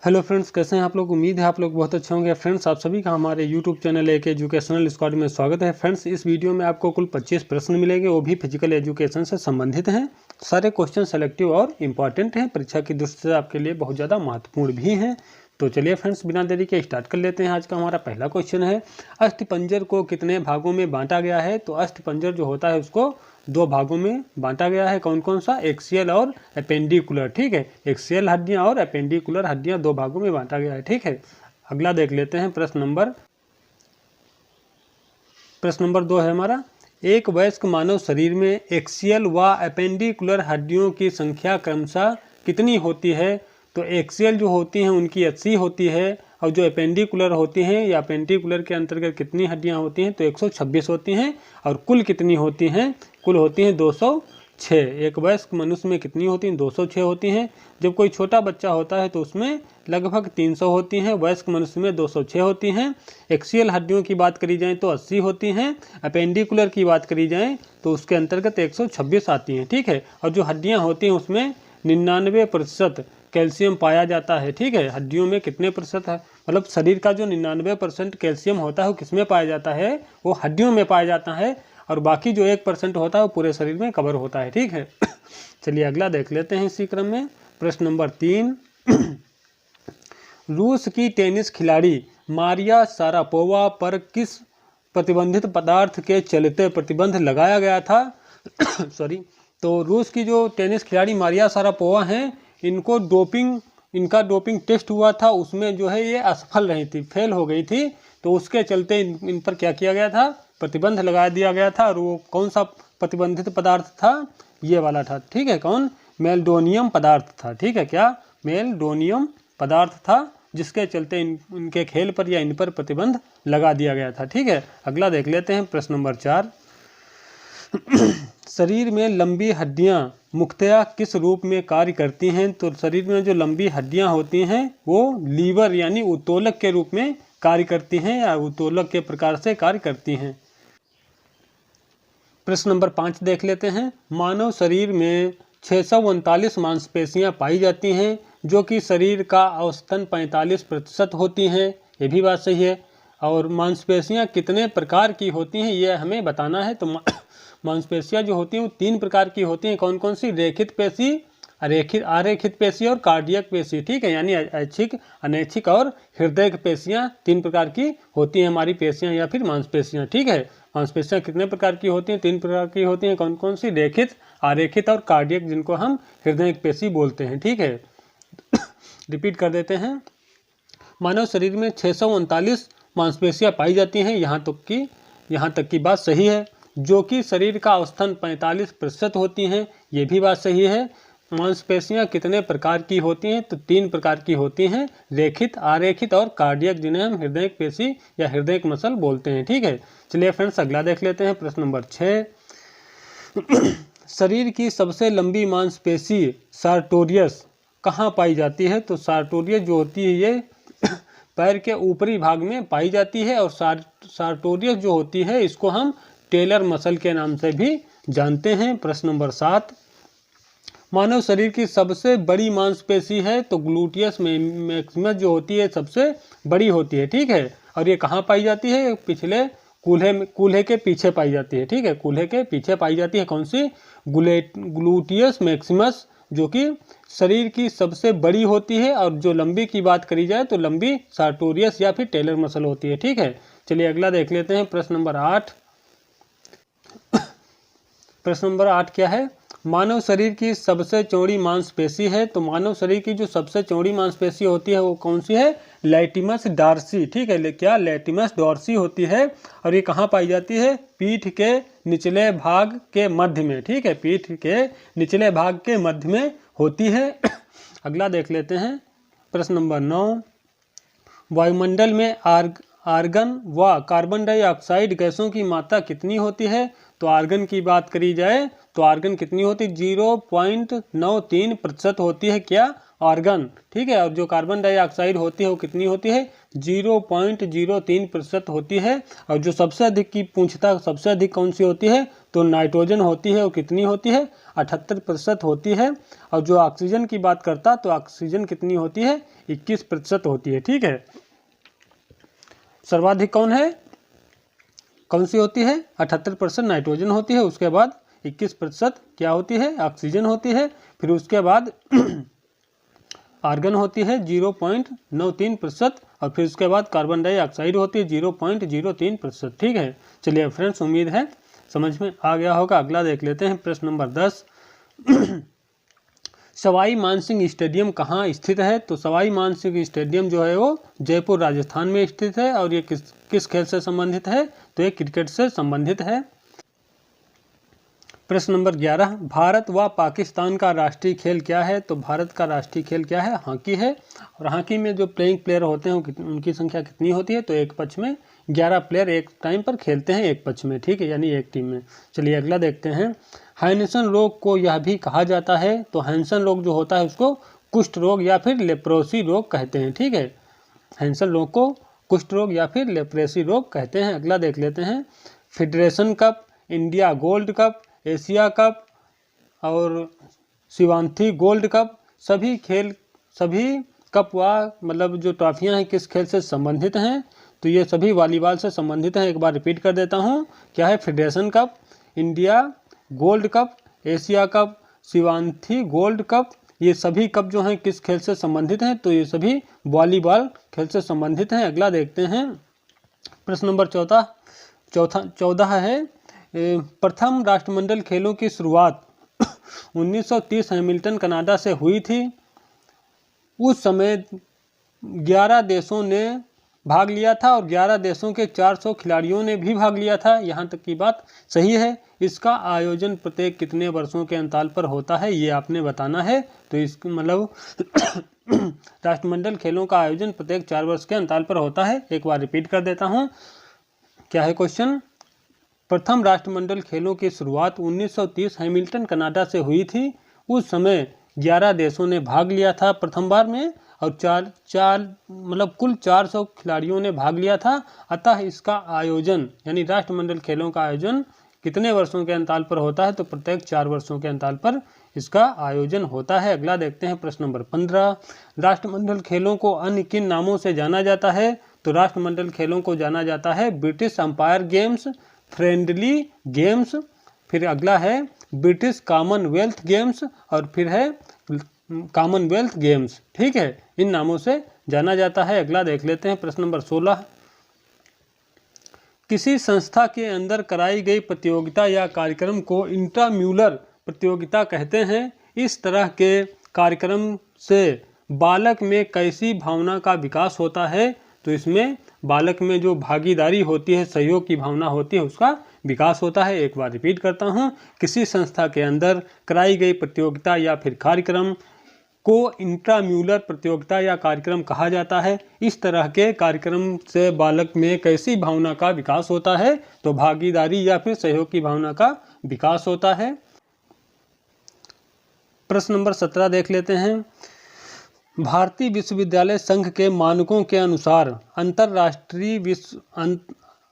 Hello friends, कैसे हैं आप लोग। उम्मीद है आप लोग बहुत अच्छे होंगे। फ्रेंड्स, आप सभी का हमारे यूट्यूब चैनल एक एजुकेशनल स्क्वाड में स्वागत है। फ्रेंड्स, इस वीडियो में आपको कुल 25 प्रश्न मिलेंगे, वो भी फिजिकल एजुकेशन से संबंधित हैं। सारे क्वेश्चन सेलेक्टिव और इम्पॉर्टेंट हैं, परीक्षा की दृष्टि से आपके लिए बहुत ज़्यादा महत्वपूर्ण भी हैं। तो चलिए फ्रेंड्स, बिना देरी के स्टार्ट कर लेते हैं। आज का हमारा पहला क्वेश्चन है, अस्थिपंजर को कितने भागों में बांटा गया है। तो अस्थिपंजर जो होता है उसको दो भागों में बांटा गया है। कौन कौन सा? एक्सियल और एपेंडिकुलर। ठीक है, एक्सियल हड्डियां और एपेंडिकुलर हड्डियां दो भागों में बांटा गया है। ठीक है, अगला देख लेते हैं। प्रश्न नंबर 2 है हमारा, एक वयस्क मानव शरीर में एक्सियल व एपेंडिकुलर हड्डियों की संख्या क्रमशः कितनी होती है। तो एक्सियल जो होती हैं उनकी 80 होती है, और जो एपेंडिकुलर होती हैं या एपेंडिकुलर के अंतर्गत कितनी हड्डियां होती हैं तो 126 होती हैं। और कुल कितनी होती हैं? कुल होती हैं 206। एक वयस्क मनुष्य में कितनी होती हैं? 206 होती हैं। जब कोई छोटा बच्चा होता है तो उसमें लगभग 300 होती हैं। वयस्क मनुष्य में 206 होती हैं। एक्सियल हड्डियों की बात करी जाए तो 80 होती हैं। एपेंडिकुलर की बात करी जाए तो उसके अंतर्गत 126 आती हैं। ठीक है, और जो हड्डियाँ होती हैं उसमें 99% कैल्शियम पाया जाता है। ठीक है, हड्डियों में कितने प्रतिशत है, मतलब शरीर का जो 99% कैल्शियम होता है वो किसमें पाया जाता है? वो हड्डियों में पाया जाता है। और बाकी जो 1% होता है वो पूरे शरीर में कवर होता है। ठीक है, चलिए अगला देख लेते हैं इसी क्रम में। प्रश्न नंबर 3, रूस की टेनिस खिलाड़ी मारिया शारापोवा पर किस प्रतिबंधित पदार्थ के चलते प्रतिबंध लगाया गया था? सॉरी, तो रूस की जो टेनिस खिलाड़ी मारिया शारापोवा हैं, इनका डोपिंग टेस्ट हुआ था, उसमें जो है ये असफल रही थी, फेल हो गई थी। तो उसके चलते इन पर क्या किया गया था? प्रतिबंध लगा दिया गया था। और वो कौन सा प्रतिबंधित पदार्थ था? ये वाला था। ठीक है, कौन? मेलडोनियम पदार्थ था। ठीक है, क्या? मेलडोनियम पदार्थ था, जिसके चलते इनके खेल पर या इन पर प्रतिबंध लगा दिया गया था। ठीक है, अगला देख लेते हैं। प्रश्न नंबर 4, शरीर में लंबी हड्डियां मुख्यतः किस रूप में कार्य करती हैं? तो शरीर में जो लंबी हड्डियां होती हैं वो लीवर यानी उत्तोलक के रूप में कार्य करती हैं, या उत्तोलक के प्रकार से कार्य करती हैं। प्रश्न नंबर 5 देख लेते हैं। मानव शरीर में 639 मांसपेशियां पाई जाती हैं, जो कि शरीर का औसतन 45% होती हैं। ये भी बात सही है। और मांसपेशियां कितने प्रकार की होती हैं ये हमें बताना है। तो मांसपेशियां जो होती हैं वो 3 प्रकार की होती हैं। कौन कौन सी? रेखित पेशी, आरेखित पेशी और कार्डियक पेशी। ठीक है, यानी ऐच्छिक, अनैच्छिक और हृदय पेशियां 3 प्रकार की होती हैं हमारी पेशियां या फिर मांसपेशियां। ठीक है, मांसपेशियां कितने प्रकार की होती हैं? 3 प्रकार की होती हैं। कौन कौन सी? रेखित, आरेखित और कार्डियक, जिनको हम हृदय पेशी बोलते हैं। ठीक है, रिपीट कर देते हैं। मानव शरीर में 639 मांसपेशियां पाई जाती हैं, यहाँ तक की बात सही है। जो कि शरीर का औसतन 45% होती हैं, ये भी बात सही है। मांसपेशियां कितने प्रकार की होती हैं? तो 3 प्रकार की होती हैं, रेखित, आरेखित और कार्डियक, जिन्हें हम हृदय पेशी या हृदय मसल बोलते हैं। ठीक है, चलिए फ्रेंड्स अगला देख लेते हैं। प्रश्न नंबर 6, शरीर की सबसे लंबी मांसपेशी सार्टोरियस कहाँ पाई जाती है? तो सार्टोरियस जो होती है ये पैर के ऊपरी भाग में पाई जाती है। और सार्टोरियस जो होती है इसको हम टेलर मसल के नाम से भी जानते हैं। प्रश्न नंबर 7, मानव शरीर की सबसे बड़ी मांसपेशी है तो ग्लूटियस मैक्सिमस जो होती है सबसे बड़ी होती है। ठीक है, और ये कहाँ पाई जाती है? पिछले कूल्हे के पीछे पाई जाती है। ठीक है, कूल्हे के पीछे पाई जाती है। कौन सी? ग्लूटियस मैक्सिमस, जो कि शरीर की सबसे बड़ी होती है। और जो लंबी की बात करी जाए तो लंबी सार्टोरियस या फिर टेलर मसल होती है। ठीक है, चलिए अगला देख लेते हैं। प्रश्न नंबर 8, प्रश्न नंबर 8 क्या है? मानव शरीर की सबसे चौड़ी मांसपेशी है। तो मानव शरीर की जो सबसे चौड़ी मांसपेशी होती है वो कौन सी है? लैटिमस डॉर्सी। ठीक है, क्या? लैटिमस डॉर्सी होती है। और ये कहाँ पाई जाती है? पीठ के निचले भाग के मध्य में। ठीक है, पीठ के निचले भाग के मध्य में होती है। अगला देख लेते हैं। प्रश्न नंबर 9, वायुमंडल में आर्गन व कार्बन डाइऑक्साइड गैसों की मात्रा कितनी होती है? तो आर्गन की बात करी जाए तो आर्गन कितनी होती है? 0.93% होती है क्या? आर्गन। ठीक है। और जो कार्बन डाइऑक्साइड होती है वो कितनी होती है? 0.03% होती है। और जो सबसे अधिक की पूछता सबसे अधिक कौन सी होती है? तो नाइट्रोजन होती है। और कितनी होती है? 78% होती है। और जो ऑक्सीजन की बात करता तो ऑक्सीजन कितनी होती है? 21% होती है। ठीक है। सर्वाधिक कौन है? कौन सी होती है? 78% नाइट्रोजन होती है। उसके बाद 21% क्या होती है? ऑक्सीजन होती है। फिर उसके बाद आर्गन होती है 0.93%। और फिर उसके बाद कार्बन डाइऑक्साइड होती है 0.03%। ठीक है। चलिए फ्रेंड्स, उम्मीद है समझ में आ गया होगा। अगला देख लेते हैं प्रश्न नंबर 10। सवाई मानसिंह स्टेडियम कहाँ स्थित है? तो सवाई मानसिंह स्टेडियम जो है वो जयपुर राजस्थान में स्थित है। और ये किस खेल से संबंधित है? तो ये क्रिकेट से संबंधित है। प्रश्न नंबर 11, भारत व पाकिस्तान का राष्ट्रीय खेल क्या है? तो भारत का राष्ट्रीय खेल क्या है? हॉकी है। और हॉकी में जो प्लेइंग प्लेयर होते हैं उनकी संख्या कितनी होती है? तो एक पक्ष में 11 प्लेयर एक टाइम पर खेलते हैं एक पक्ष में। ठीक है, यानी एक टीम में। चलिए अगला देखते हैं। हैंसन रोग को यह भी कहा जाता है। तो हैंसन रोग जो होता है उसको कुष्ठ रोग या फिर लेप्रोसी रोग कहते हैं। ठीक है, हैंसन रोग को कुष्ठ रोग या फिर लेप्रोसी रोग कहते हैं। अगला देख लेते हैं। Federation cup, India gold cup, Asia cup और शिवांथी गोल्ड कप, सभी कप व मतलब जो ट्रॉफियां हैं किस खेल से संबंधित हैं? तो ये सभी वॉलीबॉल से संबंधित हैं। एक बार रिपीट कर देता हूँ। क्या है? Federation cup, India gold cup, Asia cup, Sivanthi gold cup, ये सभी कप जो हैं किस खेल से संबंधित हैं? तो ये सभी वॉलीबॉल खेल से संबंधित हैं। अगला देखते हैं। प्रश्न नंबर 14 है, प्रथम राष्ट्रमंडल खेलों की शुरुआत 1930 हैमिल्टन कनाडा से हुई थी। उस समय 11 देशों ने भाग लिया था और 11 देशों के 400 खिलाड़ियों ने भी भाग लिया था। यहाँ तक की बात सही है। इसका आयोजन प्रत्येक कितने वर्षों के अंतराल पर होता है, ये आपने बताना है। तो इसका मतलब राष्ट्रमंडल खेलों का आयोजन प्रत्येक 4 वर्ष के अंतराल पर होता है। एक बार रिपीट कर देता हूँ। क्या है क्वेश्चन? प्रथम राष्ट्रमंडल खेलों की शुरुआत 1930 हैमिल्टन कनाडा से हुई थी। उस समय 11 देशों ने भाग लिया था प्रथम बार में और कुल 400 खिलाड़ियों ने भाग लिया था। अतः इसका आयोजन यानी राष्ट्रमंडल खेलों का आयोजन कितने वर्षों के अंतराल पर होता है? तो प्रत्येक 4 वर्षों के अंतराल पर इसका आयोजन होता है। अगला देखते हैं प्रश्न नंबर 15, राष्ट्रमंडल खेलों को अन्य किन नामों से जाना जाता है? तो राष्ट्रमंडल खेलों को जाना जाता है British umpire games, friendly games, फिर अगला है ब्रिटिश कॉमनवेल्थ गेम्स और फिर है कॉमनवेल्थ गेम्स। ठीक है, इन नामों से जाना जाता है। अगला देख लेते हैं प्रश्न नंबर 16, किसी संस्था के अंदर कराई गई प्रतियोगिता या कार्यक्रम को इंट्राम्यूलर प्रतियोगिता कहते हैं। इस तरह के कार्यक्रम से बालक में कैसी भावना का विकास होता है? तो इसमें बालक में जो भागीदारी होती है, सहयोग की भावना होती है, उसका विकास होता है। एक बार रिपीट करता हूँ। किसी संस्था के अंदर कराई गई प्रतियोगिता या फिर कार्यक्रम को इंट्राम्यूलर प्रतियोगिता या कार्यक्रम कहा जाता है। इस तरह के कार्यक्रम से बालक में कैसी भावना का विकास होता है? तो भागीदारी या फिर सहयोग की भावना का विकास होता है। प्रश्न नंबर 17 देख लेते हैं। भारतीय विश्वविद्यालय संघ के मानकों के अनुसार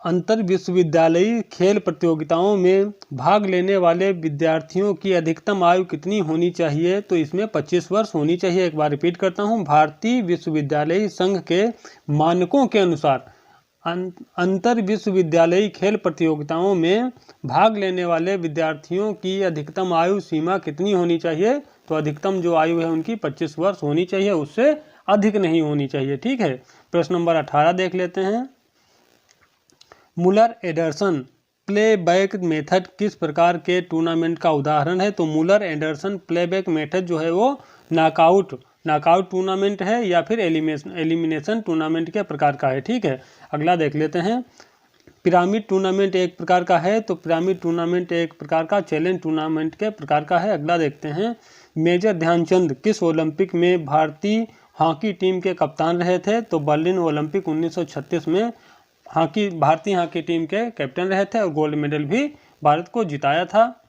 अंतर विश्वविद्यालयी खेल प्रतियोगिताओं में भाग लेने वाले विद्यार्थियों की अधिकतम आयु कितनी होनी चाहिए? तो इसमें 25 वर्ष होनी चाहिए। एक बार रिपीट करता हूँ। भारतीय विश्वविद्यालयी संघ के मानकों के अनुसार अंतर विश्वविद्यालयी खेल प्रतियोगिताओं में भाग लेने वाले विद्यार्थियों की अधिकतम आयु सीमा कितनी होनी चाहिए? तो अधिकतम जो आयु है उनकी 25 वर्ष होनी चाहिए, उससे अधिक नहीं होनी चाहिए। ठीक है। प्रश्न नंबर 18 देख लेते हैं। मुलर एंडरसन प्लेबैक मेथड किस प्रकार के टूर्नामेंट का उदाहरण है? तो मुलर एंडरसन प्लेबैक मेथड जो है वो नॉकआउट टूर्नामेंट है या फिर एलिमिनेशन टूर्नामेंट के प्रकार का है। ठीक है। अगला देख लेते हैं। पिरामिड टूर्नामेंट एक प्रकार का है। तो पिरामिड टूर्नामेंट एक प्रकार का चैलेंज टूर्नामेंट के प्रकार का है। अगला देखते हैं। मेजर ध्यानचंद किस ओलंपिक में भारतीय हॉकी टीम के कप्तान रहे थे? तो बर्लिन ओलंपिक 1936 में भारतीय हॉकी टीम के कैप्टन रहे थे और गोल्ड मेडल भी भारत को जिताया था।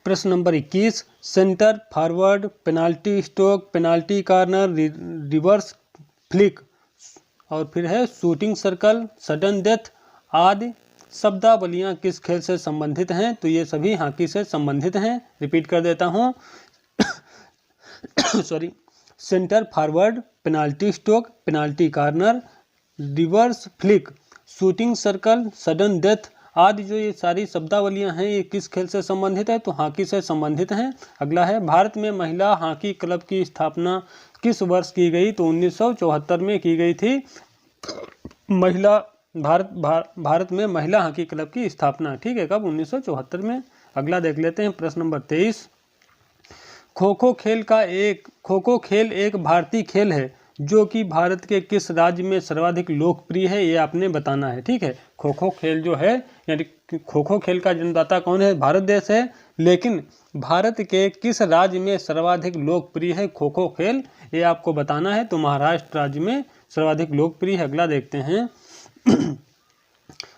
प्रश्न number 21, centre forward, penalty stroke, penalty corner, reverse flick और फिर है शूटिंग सर्कल, सडन डेथ आदि शब्दावलियाँ किस खेल से संबंधित हैं? तो ये सभी हॉकी से संबंधित हैं। रिपीट कर देता हूँ sorry, centre forward, penalty stroke, penalty corner, reverse flick, shooting circle, sudden death आदि जो ये सारी शब्दावलियां हैं ये किस खेल से संबंधित है? तो हॉकी से संबंधित हैं। अगला है, भारत में महिला हॉकी क्लब की स्थापना किस वर्ष की गई? तो 1974 में की गई थी। भारत में महिला हॉकी क्लब की स्थापना, ठीक है, कब? 1974 में। अगला देख लेते हैं प्रश्न नंबर 23, खो खो खेल एक भारतीय खेल है जो कि भारत के किस राज्य में सर्वाधिक लोकप्रिय है? ये आपने बताना है, ठीक है। खो खो खेल जो है, यानी खो खो खेल का जन्मदाता कौन है? भारत देश है, लेकिन भारत के किस राज्य में सर्वाधिक लोकप्रिय है खो खो खेल? ये आपको बताना है। तो महाराष्ट्र राज्य में सर्वाधिक लोकप्रिय है। अगला देखते हैं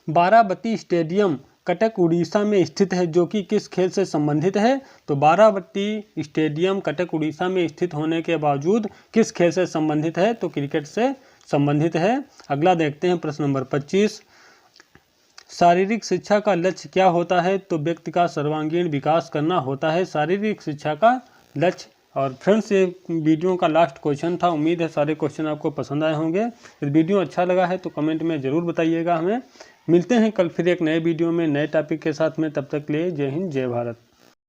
बाराबती स्टेडियम कटक उड़ीसा में स्थित है जो कि किस खेल से संबंधित है? तो बाराबती स्टेडियम कटक उड़ीसा में स्थित होने के बावजूद किस खेल से संबंधित है? तो क्रिकेट से संबंधित है। अगला देखते हैं प्रश्न नंबर 25, शारीरिक शिक्षा का लक्ष्य क्या होता है? तो व्यक्ति का सर्वांगीण विकास करना होता है शारीरिक शिक्षा का लक्ष्य। और फ्रेंड्स, ये वीडियो का लास्ट क्वेश्चन था। उम्मीद है सारे क्वेश्चन आपको पसंद आए होंगे। यदि वीडियो अच्छा लगा है तो कमेंट में ज़रूर बताइएगा हमें। मिलते हैं कल फिर एक नए वीडियो में नए टॉपिक के साथ में। तब तक के लिए जय हिंद, जय भारत।